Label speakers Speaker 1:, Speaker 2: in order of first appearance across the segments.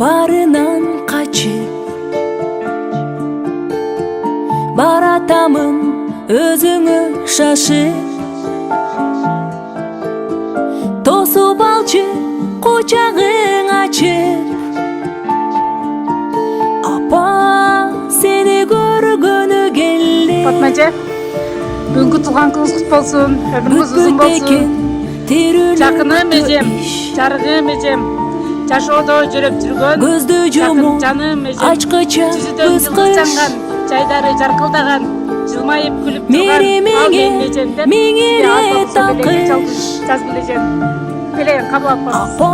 Speaker 1: barынан kaçıp baratamın özüңө şaşıp tosup alчы кучагың ачып апа сени көргөнү келди.
Speaker 2: Fatma эже, бүгүнкү туулган күнүңүз куту болсун. Ömrүңүз uzun болсун. Жакыным эжем, жарыгым эжем, жашоодо жүрөп жүргөн
Speaker 1: көздү жумуп
Speaker 2: жаным эжем,
Speaker 1: ачкыча
Speaker 2: жүзүдөн жылдыз жанган, жайдары жаркылдаган, жылмайып күлүп турган ал менин эжем деп
Speaker 1: миңире такыш
Speaker 2: жазгыл эжем. Келең кабыл алып коебуз.
Speaker 1: апа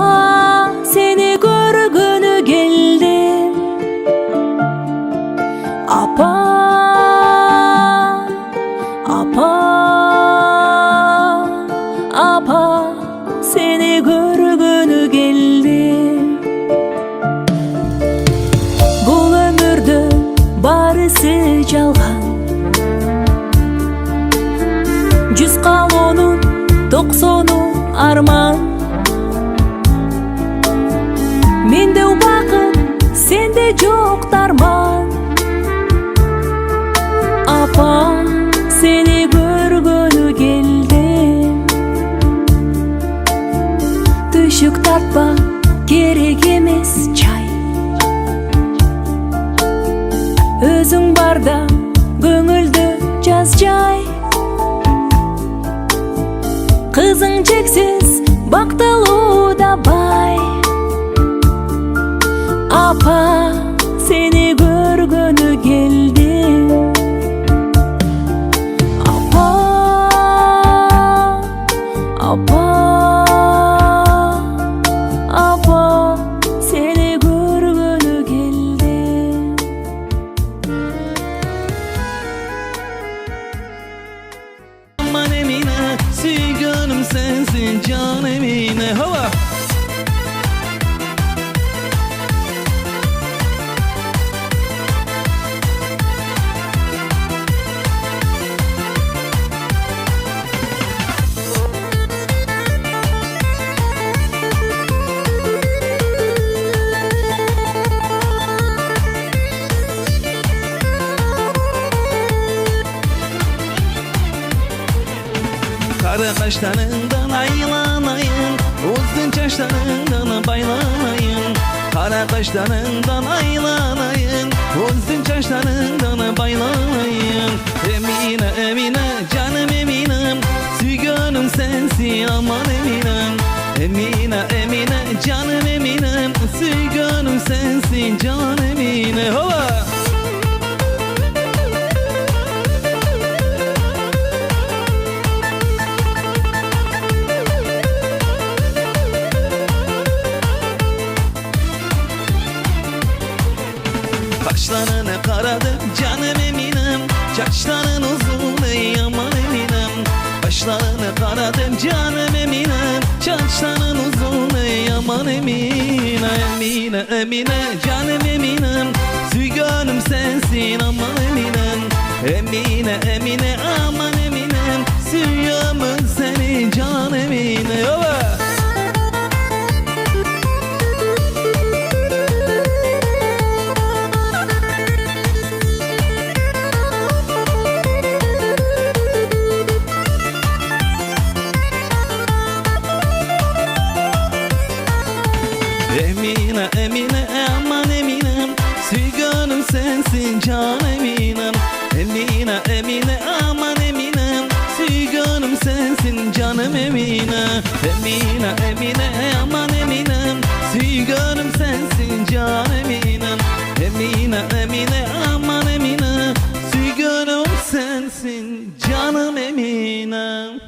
Speaker 1: сени көргөнү келдим апа апа апа seni görgөнü geldim. Бұл өмірді барысы жалған, 100 қалонun 90'u арман. Менде бақыт, сенде жоқ дарман. Апа, seni көргөнү келдим. Түшүк тартпа, керек емес чай. Өзүң барда көңүлдү жаз жай. Кызың чексиз бактылуу да бай. Апа, сени көргөнү келдим. Апа, апа, апа, seni görgөнü geldim.
Speaker 3: Aman Emine, süygünüm sensin can Emine. Hava. Kara kaşlarından aylanayım, uzun çaşlarından baylanayım. Kara kaşlarından aylanayım, uzun çaşlarından baylanayım. Emine Emine canım Eminem, süygünüm sensin aman Eminem. Emine Emine canım Eminem, süygünüm sensin can Emine. Hova. Kaşlarını karadı canım Eminem, saçların uzun ey aman Eminem. Kaşlarını karadım canım Eminem, saçların uzun ey aman Emine. Emine Emine canım Eminem, süygünüm sensin aman Eminem. Emine Emine aman Eminem, süyümün seni can Emine. Ova. Emine Emine aman Eminem, süygünüm sensin can Eminem. Emine Emine aman Eminem, süygünüm sensin canım Emine. Emine Emine aman Eminem, süygünüm sensin can Eminem. Emine Emine aman Emine, süygünüm sensin canım Eminem.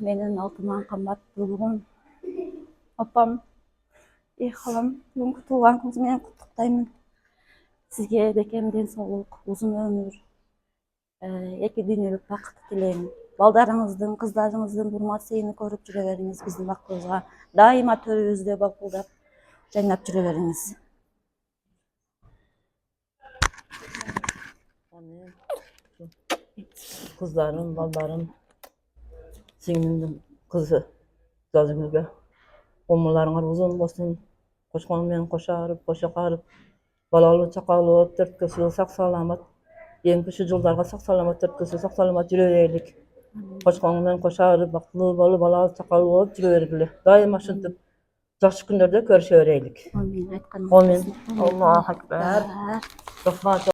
Speaker 4: менен алтындан кымбаттуулугум. Апам, халам, бүгүнкү туулган күнүңүз менен куттуктаймын. Сизге бекем ден соолук, узун өмүр, эки дүйнөлүк бакыт тилейм. Балдарыңыздын, кыздарыңыздын урмат сыйын көрүп жүрө бериңиз, биздин бактыбызга дайыма төрүбүздө балкылдап жайнап жүрө бериңиz.
Speaker 5: Kızlarım, ballarım, singlimdin kızı Nazgül'ge. Omurlarыңар uzun bolsun, koşkanım meni koşarıp, koşakarıp, balalı, çakalı olup, 4 köşeli sak salamat, eng şu жылдарга sak salamat, 4 köşeli sak salamat жүрө берелик. Koşkanım meni koşarıp, baklı, balı, balalı, çakalı olup жүрө bergili. Daima şuntip, жакшы күндөрдө көрүшө берелик.
Speaker 4: Амин. Айтканыңыз
Speaker 5: Amin.
Speaker 4: келсин.
Speaker 5: Allahu Ekber. Rahmat